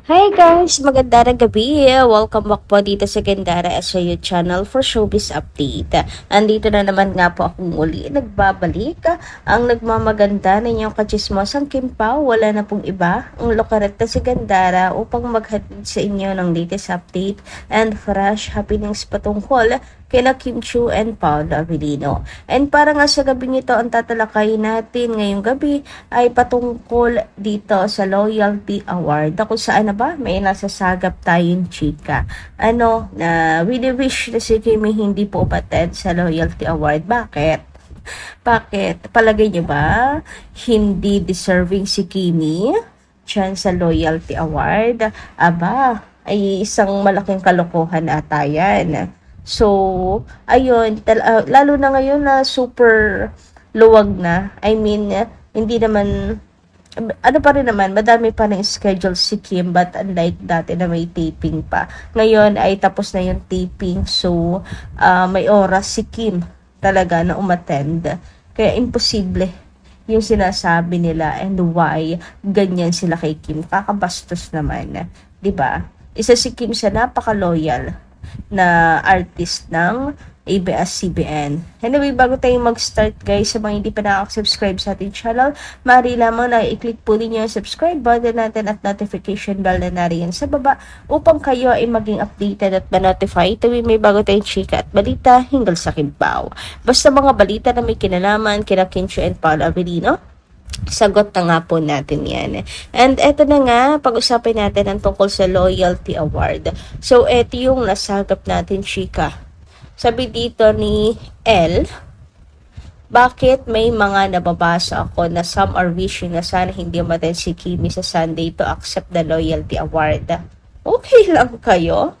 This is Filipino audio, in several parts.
Hi guys! Magandang gabi! Welcome back po dito sa Gandara SIU channel for showbiz update. Andito na naman nga po akong muli nagbabalik. Ang nagmamaganda ninyong kachismosang Kim Pao, wala na pong iba. Ang lokarekta si Gandara upang maghatid sa inyo ng latest update and fresh happenings patungkol kina Kim Chiu and Paolo Avellino. And para nga sa gabing ito, ang tatalakayin natin ngayong gabi ay patungkol dito sa Loyalty Award na kung saan na ba may nasasagap tayong chika. Na wish na si Kimi hindi po umattend sa Loyalty Award. Bakit? Bakit? Palagay niyo ba hindi deserving si Kimi dyan sa Loyalty Award? Aba, ay isang malaking kalokohan ata yan. So, ayun, lalo na ngayon na super luwag na. I mean, hindi naman, ano pa rin naman, madami pa ng schedule si Kim, but unlike dati na may taping pa. Ngayon ay tapos na yung taping, so may oras si Kim talaga na umattend. Kaya imposible yung sinasabi nila and why ganyan sila kay Kim. Kakabastos naman, 'di ba? Isa si Kim sa napaka-loyal na artist ng ABS-CBN. Anyway, bago tayo mag-start guys, sa mga hindi pa nakaka-subscribe sa ating channel, maaari lamang na i-click po ninyo yung subscribe button natin at notification bell na nariyan sa baba upang kayo ay maging updated at ma-notify tuwing may bago tayong chika at balita hinggil sa Kim Pao. Basta mga balita na may kinalaman kina Kim Chiu and Paolo Avellino, sagot na nga po natin yan. And eto na nga, pag-usapin natin ang tungkol sa Loyalty Award. So, eto yung nasagap natin, chika. Sabi dito ni L, bakit may mga nababasa ako na some are wishing na sana hindi umattend si Kimi sa Sunday to accept the Loyalty Award? Okay lang kayo?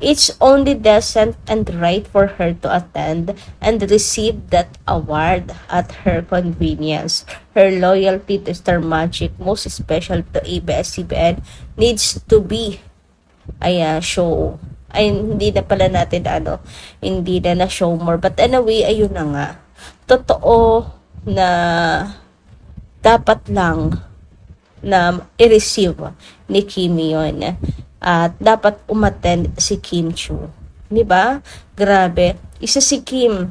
It's only decent and right for her to attend and receive that award at her convenience. Her loyalty to Star Magic, most special to ABS-CBN, needs to be show. Ay, hindi na pala natin hindi na show more. But anyway, ayun na nga. Totoo na dapat lang na i-receive ni Kimi yun. At dapat umattend si Kim Chiu. 'Di ba? Grabe. Isa si Kim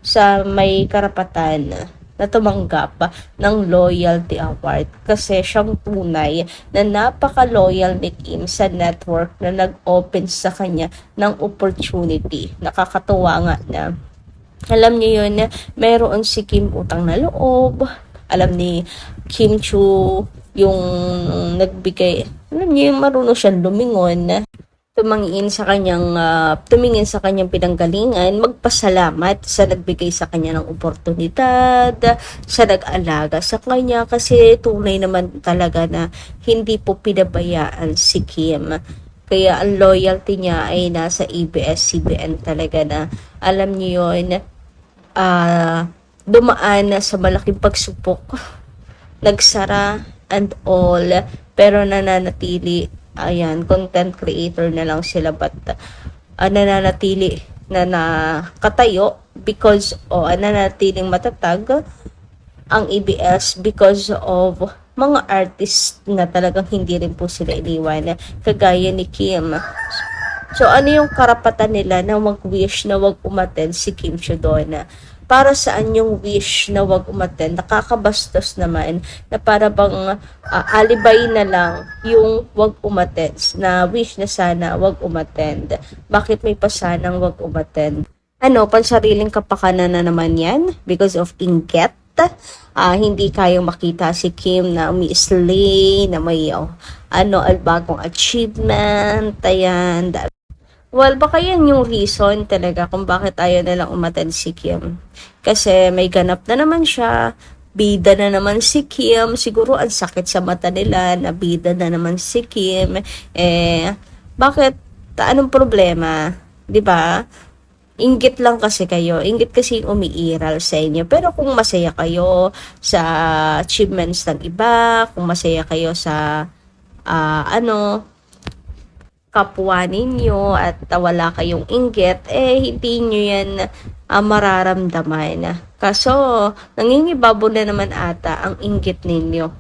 sa may karapatan na tumanggap ng Loyalty Award kasi siyang tunay na napaka-loyal ni Kim sa network na nag-open sa kanya ng opportunity. Nakakatuwa nga na alam niyo yun, meron si Kim utang na loob. Alam ni Kim Chiu yung nagbigay, alam niyo yung marunong siyang lumingon, tumingin sa kanyang pinanggalingan, magpasalamat sa nagbigay sa kanya ng oportunidad, sa nag-alaga sa kanya, kasi tunay naman talaga na hindi po pinabayaan si Kim. Kaya ang loyalty niya ay nasa ABS-CBN talaga na, alam niyo yun, dumaan sa malaking pagsupok, nagsara and all, pero nananatili, content creator na lang sila, but nananatili na nakatayo because nananatiling matatag ang ABS because of mga artist na talagang hindi rin po sila iniwan, kagaya ni Kim. So, ano yung karapatan nila na mag-wish na wag umattend si Kim Chiu doon? Para saan yung wish na wag umattend? Nakakabastos naman na para bang alibay na lang yung wag umattend, na wish na sana wag umattend. Bakit may pasanang wag umattend? Pansariling kapakanan na naman yan because of inggit. Hindi kayang makita si Kim na umi-slay, na may bagong achievement, ayan. Well, baka yan yung reason talaga kung bakit ayaw nalang umattend si Kim. Kasi may ganap na naman siya, bida na naman si Kim, siguro ang sakit sa mata nila na bida na naman si Kim. Bakit? Anong problema? 'Di ba? Inggit lang kasi kayo. Inggit kasi umiiral sa inyo. Pero kung masaya kayo sa achievements ng iba, kung masaya kayo sa kapwa ninyo at wala kayong inggit, hindi nyo yan mararamdaman. Kaso, nangingibabo na naman ata ang inggit ninyo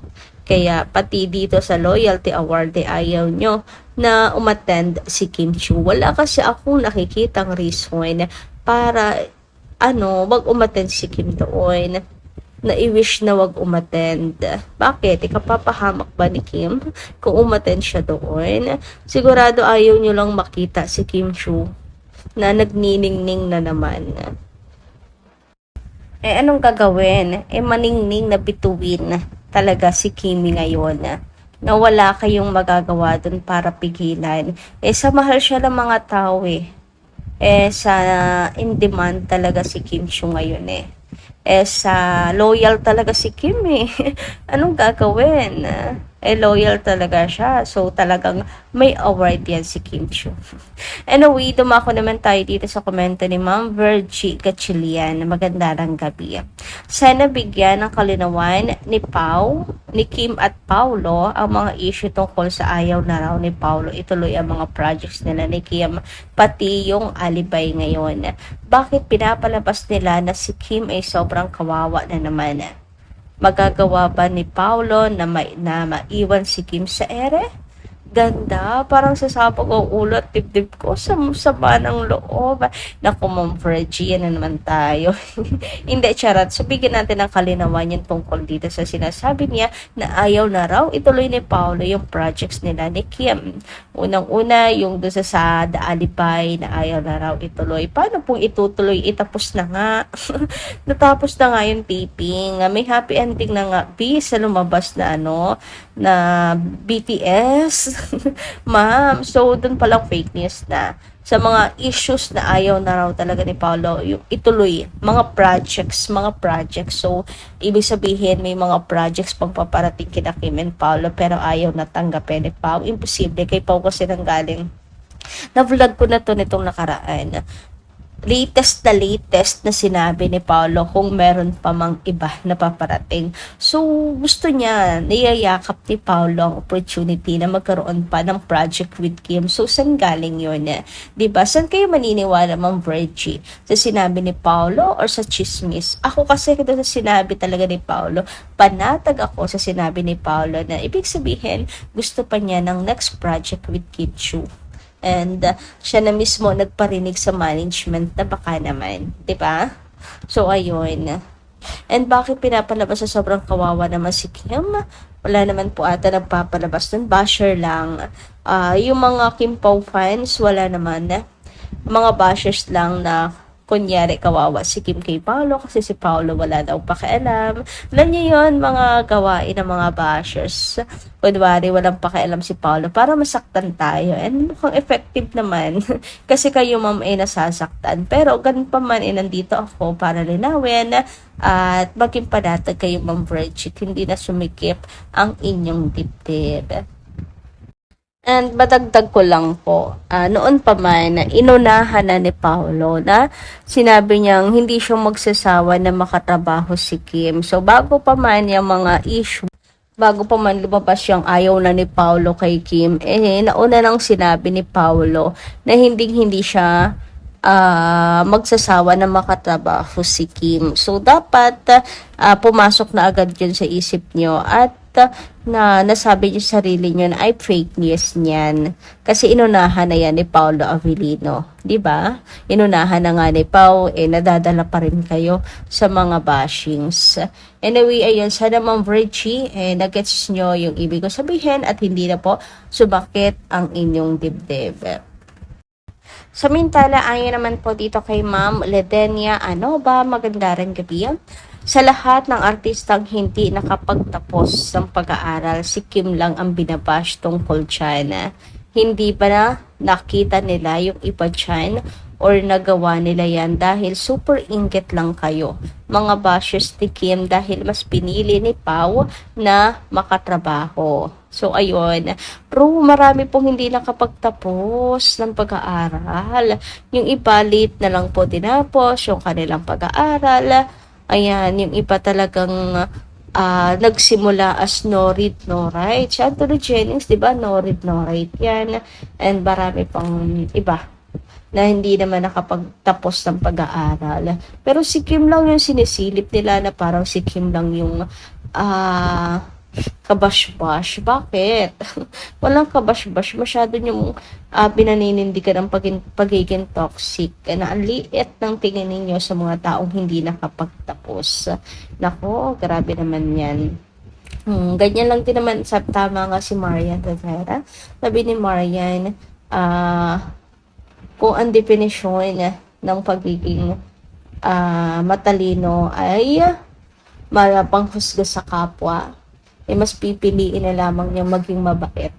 Kaya pati dito sa loyalty award ayaw nyo na umattend si Kim Chiu. Wala kasi akong nakikitang reason para wag umattend si Kim doon, na i-wish na wag umattend. Bakit? Ikapapahamak ba ni Kim kung umattend siya doon? Sigurado ayaw nyo lang makita si Kim Chiu na nagniningning na naman. Anong gagawin? Maningning na bituin talaga si Kimi ngayon na wala kayong magagawa dun para pigilan. Sa mahal siya ng mga tao sa in demand talaga si Kim Chiu ngayon sa loyal talaga si Kim Anong gagawin? Loyal talaga siya. So, talagang may award yan si Kim Chiu. Anyway, dumako naman tayo dito sa komento ni Ma'am Virgie Gatchalian. Magandang gabi. Sana bigyan ng kalinawan ni Kim at Paulo ang mga issue tungkol sa ayaw na raw ni Paulo ituloy ang mga projects nila ni Kim, pati yung alibay ngayon. Bakit pinapalabas nila na si Kim ay sobrang kawawa na naman? Magagawa ba ni Paulo na maiwan si Kim sa ere? Ganda, parang sasabog ang ulo at dibdib ko sa sama ng loob. Naku, Ma'am Virgie, yan na naman tayo. Hindi, charot. So, bigyan natin ng kalinawan yung tungkol dito sa sinasabi niya na ayaw na raw ituloy ni Paulo yung projects nila ni Kim. Unang-una, yung doon sa The Alibay na ayaw na raw ituloy. Paano pong itutuloy? Itapos na nga. Natapos na nga yung taping. May happy ending na nga. Sa lumabas na na BTS. Ma'am, so dun palang fake news na sa mga issues na ayaw na raw talaga ni Paulo yung ituloy, mga projects. So, ibig sabihin may mga projects pang paparating kina Kim and Paulo pero ayaw na tanggapin ni Pao. Imposible, kay Pao kasi nanggaling. Na-vlog ko na to nitong nakaraan. Latest na sinabi ni Paulo kung meron pa mang iba na paparating. So, gusto niya, niyayakap ni Paulo ang opportunity na magkaroon pa ng project with Kim. So, saan galing yun? Diba? Saan kayo maniniwala, Ma'am Virgie? Sa sinabi ni Paulo or sa chismis? Ako kasi sa sinabi talaga ni Paulo, panatag ako sa sinabi ni Paulo na ibig sabihin, gusto pa niya ng next project with Kim Chiu. And siya na mismo nagparinig sa management na baka naman, 'di ba? So ayun. And bakit pinapalabas sa sobrang kawawa naman si Kim? Wala naman po ata nagpapalabas nun, basher lang. Yung mga Kim Pao fans, wala naman. Mga bashers lang na kunyari kawawa si Kim kay Paulo kasi si Paulo wala daw pakialam. Alam niyo yun, mga gawain ng mga bashers. Kunwari walang pakialam si Paulo para masaktan tayo. And mukhang effective naman kasi kayo, ma'am, ay nasasaktan. Pero ganun pa man, nandito ako para linawin at maging panatag kayo, Ma'am Virgie, hindi na sumikip ang inyong dibdib. And madagdag ko lang po, noon pa man, inunahan na ni Paulo na sinabi niyang hindi siya magsasawa na makatrabaho si Kim. So bago pa man yung mga issue, bago pa man lumabas yung ayaw na ni Paulo kay Kim, nauna nang sinabi ni Paulo na hindi siya magsasawa na makatrabaho si Kim. So dapat pumasok na agad yun sa isip nyo at na nasabi niyo sa sarili niyo na ay fake news niyan. Kasi inunahan na yan ni Paulo Avellino. 'Di ba? Inunahan na nga ni Pao, nadadala pa rin kayo sa mga bashings. Anyway, ayun, sana, Ma'am Virgie, nagets nyo yung ibig ko sabihin at hindi na po subakit ang inyong dibdib. Samantala, ayon naman po dito kay Ma'am Ledenia Anoba, magandang gabi. Sa lahat ng artistang hindi nakapagtapos ng pag-aaral, si Kim lang ang binabash tungkol dyan. Hindi ba na nakita nila yung iba dyan or nagawa nila yan dahil super inggit lang kayo, mga bashers ni Kim, dahil mas pinili ni Pao na makatrabaho. So, ayun. True, marami pong hindi nakapagtapos ng pag-aaral. Yung iba, late na lang po tinapos yung kanilang pag-aaral. Ayan, yung iba talagang nagsimula as no read, no write. Si Anthony Jennings, di ba? No read, no write yan. And marami pang iba na hindi naman nakapagtapos ng pag-aaral. Pero si Kim lang yung sinisilip nila na parang si Kim lang yung kabash-bash. Bakit? Walang kabash-bash. Masyado niyong pinaninindigan ang pagiging toxic. Na ang liit ng tingin ninyo sa mga taong hindi nakapagtapos. Nako, grabe naman yan. Ganyan lang din naman, tama nga si Marian Rivera. Sabi ni Marian, kung ang definisyon ng pagiging matalino ay panghusga sa kapwa, mas pipiliin na lamang niya maging mabait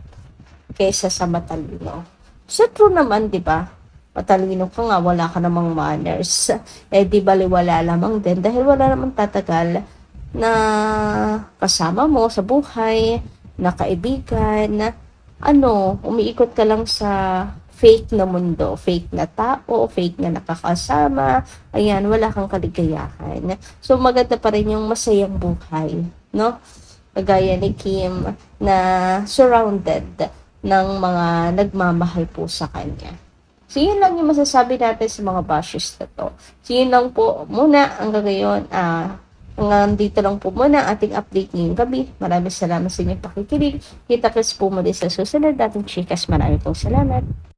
kaysa sa matalino. So true naman, di ba? Matalino ka nga, wala ka namang manners. Di baliwala lamang din dahil wala namang tatagal na kasama mo sa buhay, na kaibigan, na umiikot ka lang sa fake na mundo, fake na tao, fake na nakakasama, ayan, wala kang kaligayahan. So, maganda pa rin yung masayang buhay, no? Kagaya ni Kim na surrounded ng mga nagmamahal po sa kanya. So, yun lang yung masasabi natin sa mga bashes na to. So, yun lang po muna hanggang ngayon. Hanggang dito lang po muna ating update ngayong gabi. Maraming salamat sa inyong pakikinig. Kita-kits po muli sa susunod nating chikas. Maraming pong salamat.